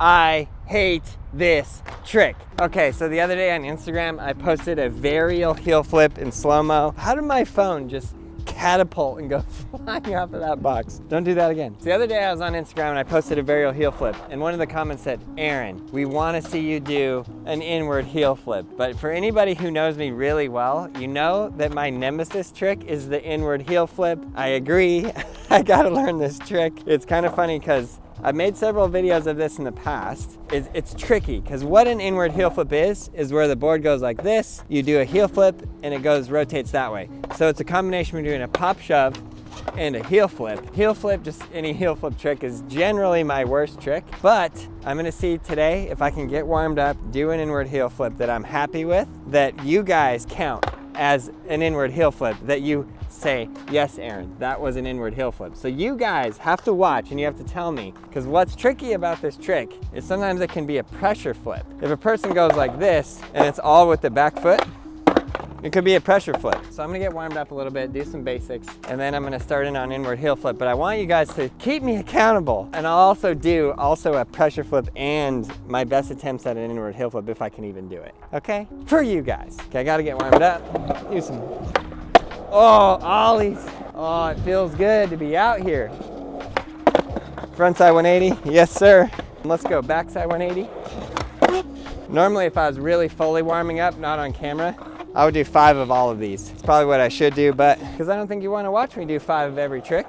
I hate this trick. Okay, so the other day on Instagram, I posted a varial heel flip in slow-mo. How did my phone just catapult and go flying off of that box? Don't do that again. So the other day I was on Instagram and I posted a varial heel flip, and one of the comments said, Aaron, we want to see you do an inward heel flip. But for anybody who knows me really well, you know that my nemesis trick is the inward heel flip. I agree. I gotta learn this trick. It's kind of funny because I've made several videos of this in the past. It's tricky because what an inward heel flip is where the board goes like this, you do a heel flip and it rotates that way. So it's a combination between a pop shove and a heel flip. Heel flip, just any heel flip trick, is generally my worst trick, but I'm gonna see today if I can get warmed up, do an inward heel flip that I'm happy with, that you guys count as an inward heel flip, that you say, yes, Aaron, that was an inward heel flip. So you guys have to watch and you have to tell me, because what's tricky about this trick is sometimes it can be a pressure flip. If a person goes like this and it's all with the back foot, it could be a pressure flip. So I'm gonna get warmed up a little bit, do some basics, and then I'm gonna start in on inward heel flip. But I want you guys to keep me accountable. And I'll also do a pressure flip and my best attempts at an inward heel flip if I can even do it, okay? For you guys. Okay, I gotta get warmed up. Do some, oh, ollies. Oh, it feels good to be out here. Frontside 180, yes sir. Let's go backside 180. Normally if I was really fully warming up, not on camera, I would do 5 of all of these. It's probably what I should do, but because I don't think you want to watch me do 5 of every trick,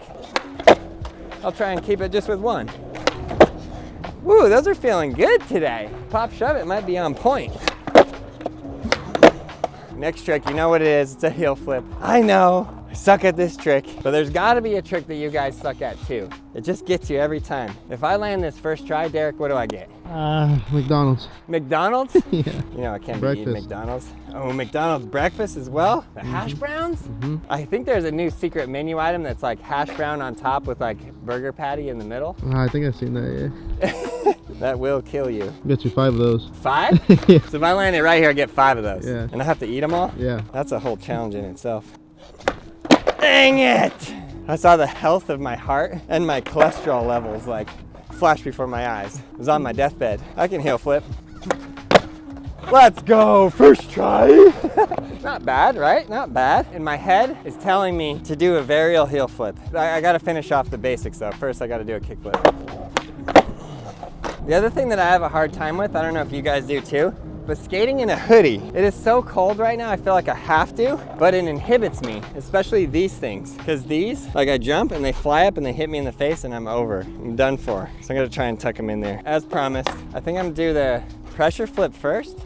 I'll try and keep it just with 1. Woo, those are feeling good today. Pop shove it might be on point. Next trick, you know what it is, it's a heel flip. I know, I suck at this trick, but there's gotta be a trick that you guys suck at too. It just gets you every time. If I land this first try, Derek, what do I get? McDonald's. McDonald's? Yeah. You know I can't Breakfast. be eating McDonald's. Oh, McDonald's breakfast as well? The hash browns? I think there's a new secret menu item that's like hash brown on top with like burger patty in the middle. I think I've seen that, yeah. That will kill you. Get you 5 of those. 5? Yeah. So if I land it right here, I get 5 of those. Yeah. And I have to eat them all? Yeah. That's a whole challenge in itself. Dang it! I saw the health of my heart and my cholesterol levels like flash before my eyes. I was on my deathbed. I can heel flip. Let's go, first try. Not bad, right? Not bad. And my head is telling me to do a varial heel flip. I gotta finish off the basics though. First I gotta do a kick flip. The other thing that I have a hard time with, I don't know if you guys do too, but skating in a hoodie. It is so cold right now, I feel like I have to, but it inhibits me, especially these things. Because these, like I jump and they fly up and they hit me in the face and I'm over. I'm done for. So I'm gonna try and tuck them in there. As promised, I think I'm gonna do the pressure flip first.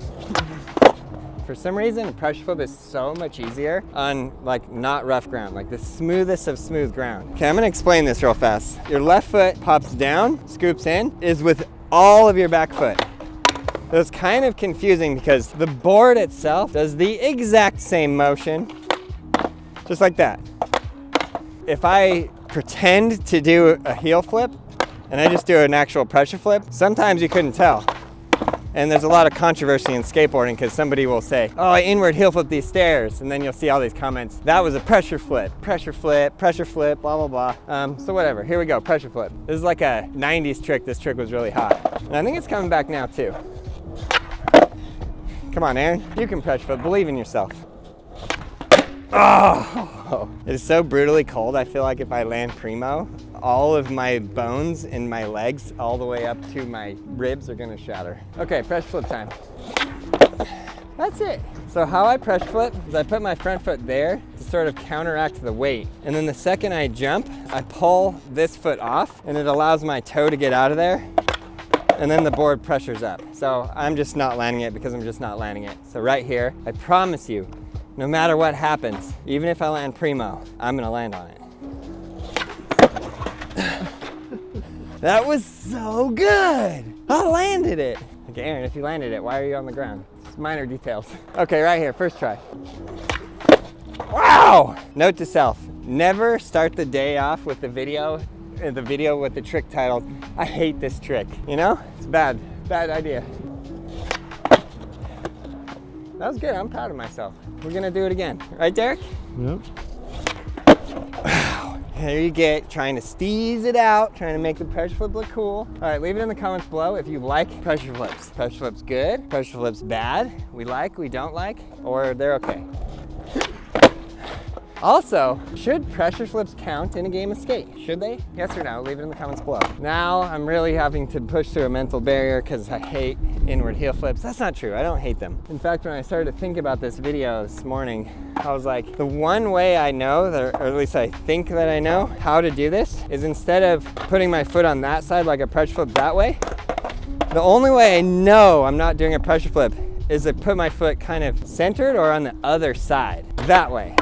For some reason, a pressure flip is so much easier on like not rough ground, like the smoothest of smooth ground. Okay, I'm gonna explain this real fast. Your left foot pops down, scoops in, is with all of your back foot. So it's kind of confusing because the board itself does the exact same motion, just like that. If I pretend to do a heel flip and I just do an actual pressure flip, sometimes you couldn't tell. And there's a lot of controversy in skateboarding because somebody will say, oh, I inward heel flip these stairs. And then you'll see all these comments. That was a pressure flip, blah, blah, blah. So whatever, here we go, pressure flip. This is like a 90s trick. This trick was really hot. And I think it's coming back now too. Come on, Aaron, you can pressure flip, believe in yourself. Oh, it is so brutally cold. I feel like if I land primo, all of my bones in my legs all the way up to my ribs are gonna shatter. Okay, pressure flip time. That's it. So how I pressure flip is I put my front foot there to sort of counteract the weight. And then the second I jump, I pull this foot off and it allows my toe to get out of there. And then the board pressures up. So I'm just not landing it because I'm just not landing it. So right here, I promise you, no matter what happens, even if I land primo, I'm gonna land on it. That was so good. I landed it. Okay, Aaron, if you landed it, why are you on the ground? It's minor details. Okay, right here, first try. Wow! Note to self, never start the day off with the video with the trick titled, I hate this trick. You know, it's bad idea. That was good, I'm proud of myself. We're gonna do it again. Right, Derek? Yep. There you get, trying to steeze it out, trying to make the pressure flip look cool. All right, leave it in the comments below if you like pressure flips. Pressure flips good, pressure flips bad, we like, we don't like, or they're okay. Also, should pressure flips count in a game of skate? Should they? Yes or no? Leave it in the comments below. Now I'm really having to push through a mental barrier because I hate inward heel flips. That's not true, I don't hate them. In fact, when I started to think about this video this morning, I was like, the one way I know, or at least I think that I know how to do this, is instead of putting my foot on that side like a pressure flip that way, the only way I know I'm not doing a pressure flip is to put my foot kind of centered or on the other side, that way.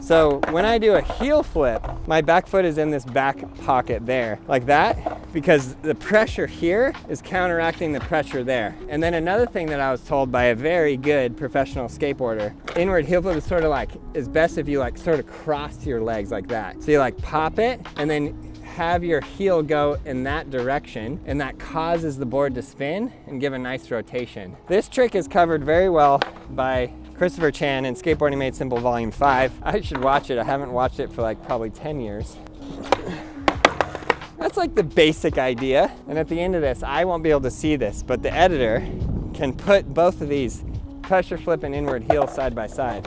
So when I do a heel flip, my back foot is in this back pocket there, like that, because the pressure here is counteracting the pressure there. And then another thing that I was told by a very good professional skateboarder, inward heel flip is sort of like, is best if you like sort of cross your legs like that. So you like pop it and then have your heel go in that direction, and that causes the board to spin and give a nice rotation. This trick is covered very well by Christopher Chan in Skateboarding Made Simple Volume 5. I should watch it. I haven't watched it for like probably 10 years. That's like the basic idea. And at the end of this, I won't be able to see this, but the editor can put both of these pressure flip and inward heel side by side.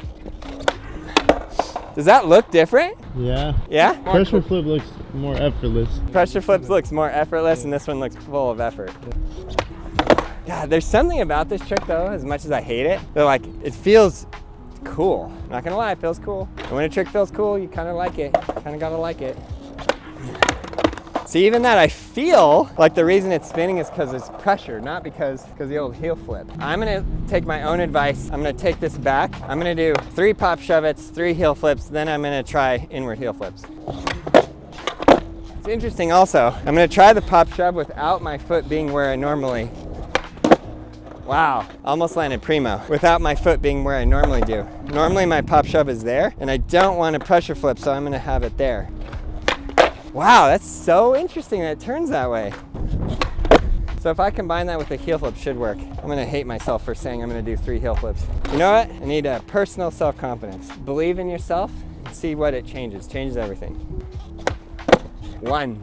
Does that look different? Yeah. Yeah? Pressure flip looks more effortless. Pressure flips looks more effortless, and this one looks full of effort. God, there's something about this trick though, as much as I hate it, they're like, it feels cool. I'm not gonna lie, it feels cool. And when a trick feels cool, you kind of like it. Kind of gotta like it. See, even that, I feel like the reason it's spinning is because it's pressure, not because the old heel flip. I'm gonna take my own advice. I'm gonna take this back. I'm gonna do 3 pop shove-its, 3 heel flips, then I'm gonna try inward heel flips. It's interesting also, I'm gonna try the pop shove without my foot being where I normally. Wow, almost landed primo without my foot being where I normally do. Normally my pop shove is there, and I don't want to pressure flip, so I'm gonna have it there. Wow, that's so interesting that it turns that way. So if I combine that with the heel flip, should work. I'm gonna hate myself for saying I'm gonna do 3 heel flips. You know what? I need a personal self-confidence. Believe in yourself and see what it changes. Changes everything. 1,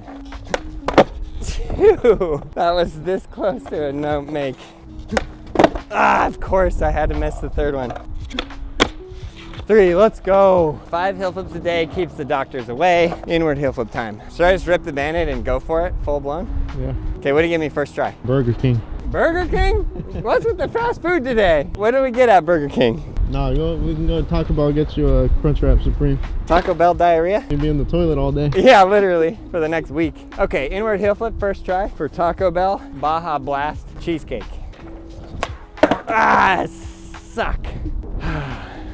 2. That was this close to a no make. Ah, of course I had to miss the 3rd one. 3, let's go. 5 heel flips a day keeps the doctors away. Inward heel flip time. Should I just rip the Band-Aid and go for it, full blown? Yeah. Okay, what do you give me first try? Burger King. Burger King? What's with the fast food today? What do we get at Burger King? No, we can go to Taco Bell, get you a Crunchwrap Supreme. Taco Bell diarrhea? You'll be in the toilet all day. Yeah, literally, for the next week. Okay, inward heel flip, first try for Taco Bell Baja Blast Cheesecake. Ah, suck.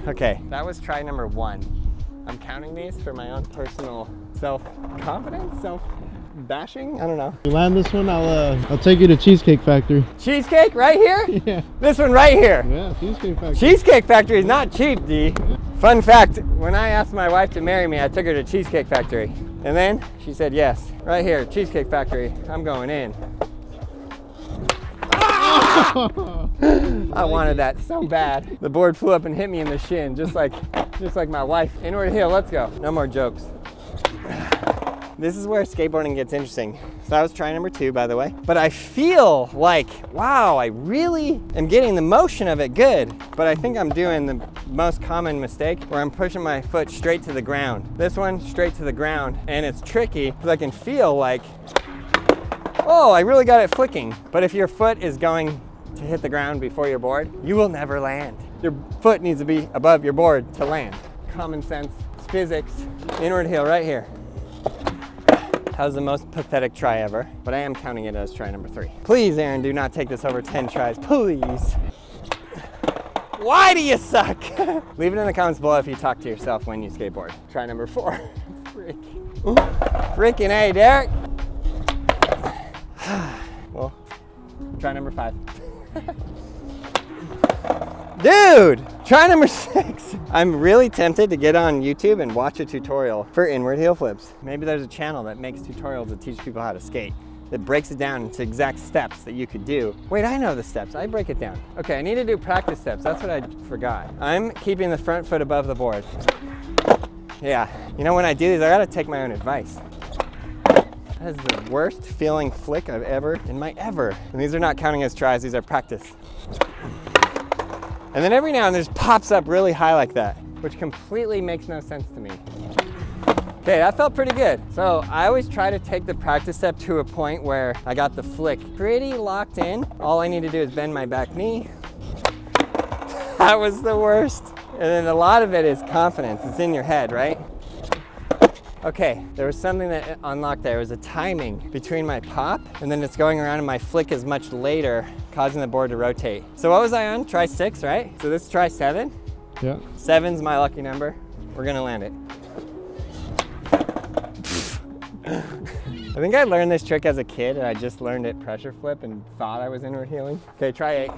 Okay, that was try number 1. I'm counting these for my own personal self-confidence, self-bashing, I don't know. You land this one, I'll take you to Cheesecake Factory. Cheesecake right here? Yeah. This one right here? Yeah, Cheesecake Factory. Cheesecake Factory is not cheap, D. Fun fact, when I asked my wife to marry me, I took her to Cheesecake Factory. And then she said yes. Right here, Cheesecake Factory, I'm going in. I wanted that so bad. The board flew up and hit me in the shin, just like my wife. Inward heel, let's go. No more jokes. This is where skateboarding gets interesting. So that was try number 2, by the way. But I feel like, wow, I really am getting the motion of it good. But I think I'm doing the most common mistake where I'm pushing my foot straight to the ground. This one, straight to the ground. And it's tricky because I can feel like, oh, I really got it flicking. But if your foot is going to hit the ground before your board, you will never land. Your foot needs to be above your board to land. Common sense, it's physics. Inward heel right here. That was the most pathetic try ever, but I am counting it as try number 3. Please, Aaron, do not take this over 10 tries, please. Why do you suck? Leave it in the comments below if you talk to yourself when you skateboard. Try number 4. Frick. Frickin' A, Derek. Well, try number 5. Dude, try number 6. I'm really tempted to get on YouTube and watch a tutorial for inward heel flips. Maybe there's a channel that makes tutorials that teach people how to skate, that breaks it down into exact steps that you could do. Wait, I know the steps, I break it down. Okay, I need to do practice steps, that's what I forgot. I'm keeping the front foot above the board. Yeah, you know, when I do these, I gotta take my own advice. That is the worst feeling flick I've ever in my ever. And these are not counting as tries, these are practice. And then every now and then just pops up really high like that, which completely makes no sense to me. Okay, that felt pretty good. So I always try to take the practice step to a point where I got the flick pretty locked in. All I need to do is bend my back knee. That was the worst. And then a lot of it is confidence. It's in your head, right? Okay, there was something that unlocked there. It was a timing between my pop and then it's going around and my flick is much later, causing the board to rotate. So what was I on? Try 6, right? So this is try 7? Yeah. 7's my lucky number. We're gonna land it. I think I learned this trick as a kid and I just learned it pressure flip and thought I was inward heeling. Okay, try 8.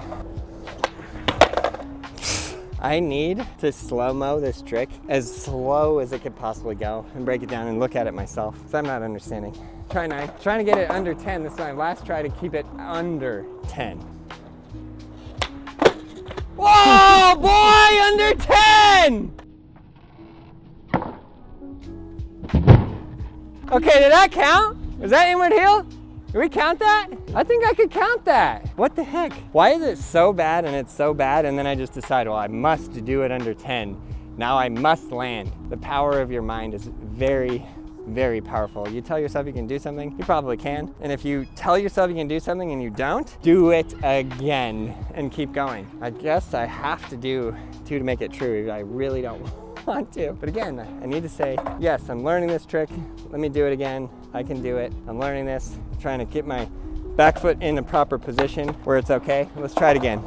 I need to slow-mo this trick as slow as it could possibly go and break it down and look at it myself, because I'm not understanding. Try 9. Trying to get it under 10. This is my last try to keep it under 10. Whoa, boy, under 10! Okay, did that count? Was that inward heel? Did we count that? I think I could count that. What the heck? Why is it so bad and it's so bad and then I just decide, well, I must do it under 10. Now I must land. The power of your mind is very, very powerful. You tell yourself you can do something, you probably can. And if you tell yourself you can do something and you don't, do it again and keep going. I guess I have to do 2 to make it true. I really don't want to. But again, I need to say, yes, I'm learning this trick. Let me do it again. I can do it. I'm learning this. I'm trying to get my back foot in a proper position where it's okay. Let's try it again.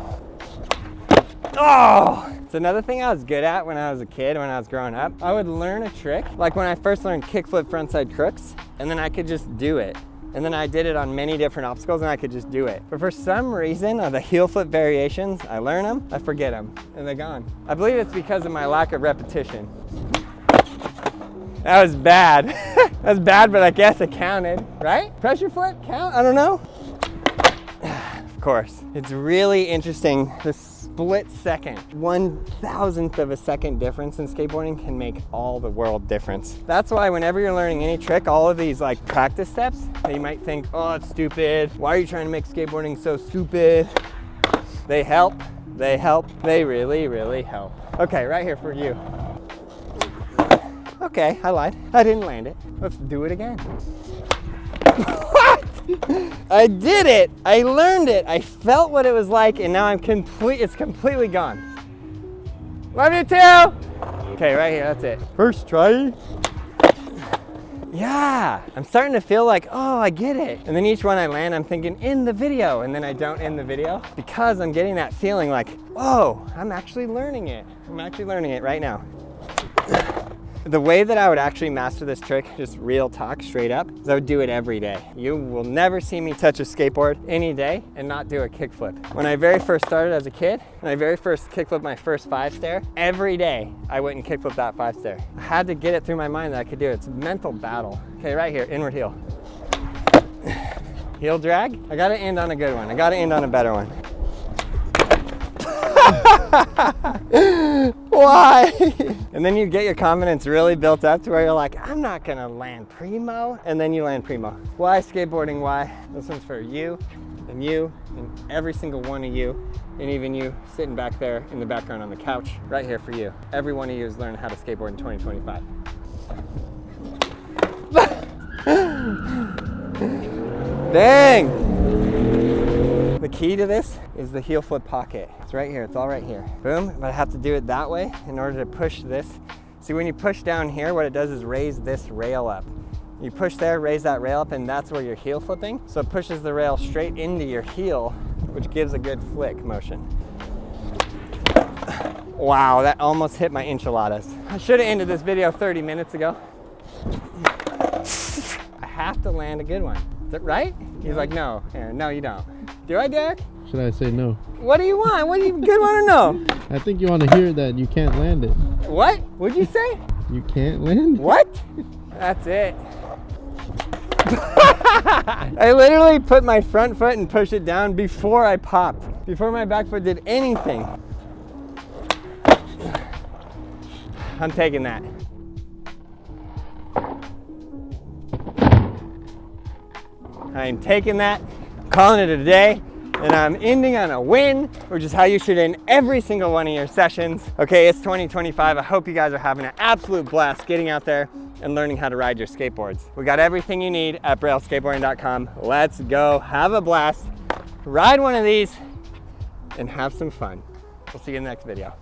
Oh! It's another thing I was good at when I was a kid, when I was growing up. I would learn a trick, like when I first learned kickflip frontside crooks, and then I could just do it. And then I did it on many different obstacles and I could just do it. But for some reason, the heel flip variations, I learn them, I forget them, and they're gone. I believe it's because of my lack of repetition. That was bad. That's bad, but I guess it counted, right? Pressure flip count? I don't know. Of course. It's really interesting. This split second, 1,000th of a second difference in skateboarding can make all the world difference. That's why whenever you're learning any trick, all of these like practice steps that you might think, oh, it's stupid. Why are you trying to make skateboarding so stupid? They help. They help. They really, really help. Okay, right here for you. Okay, I lied. I didn't land it. Let's do it again. What? I did it. I learned it. I felt what it was like, and now it's completely gone. Love you too. Okay, right here, that's it. First try. Yeah, I'm starting to feel like, oh, I get it. And then each one I land, I'm thinking, in the video, and then I don't end the video because I'm getting that feeling like, whoa, I'm actually learning it. I'm actually learning it right now. The way that I would actually master this trick, just real talk, straight up, is I would do it every day. You will never see me touch a skateboard any day and not do a kickflip. When I very first started as a kid, when I very first kickflipped my first 5-stair, every day I went and kickflipped that 5-stair. I had to get it through my mind that I could do it. It's a mental battle. Okay, right here, inward heel. Heel drag. I gotta end on a good one. I gotta end on a better one. Why? And then you get your confidence really built up to where you're like, I'm not gonna land primo, and then you land primo. Why skateboarding? Why? This one's for you and every single one of you, and even you sitting back there in the background on the couch, right here for you. Every one of you is learning how to skateboard in 2025. Dang! The key to this is the heel flip pocket. It's right here, it's all right here. Boom, but I have to do it that way in order to push this. See, when you push down here, what it does is raise this rail up. You push there, raise that rail up, and that's where you're heel flipping. So it pushes the rail straight into your heel, which gives a good flick motion. Wow, that almost hit my enchiladas. I should have ended this video 30 minutes ago. I have to land a good one. Is that right? He's like, no, Aaron, no you don't. Do I, Derek? Should I say no? What do you want? What do you good want to know? I think you want to hear that you can't land it. What? What'd you say? You can't land it? What? That's it. I literally put my front foot and pushed it down before I popped. Before my back foot did anything. I'm taking that. I'm taking that, calling it a day, and I'm ending on a win, which is how you should end every single one of your sessions. Okay, it's 2025. I hope you guys are having an absolute blast getting out there and learning how to ride your skateboards. We got everything you need at brailleskateboarding.com. Let's go, have a blast, ride one of these, and have some fun. We'll see you in the next video.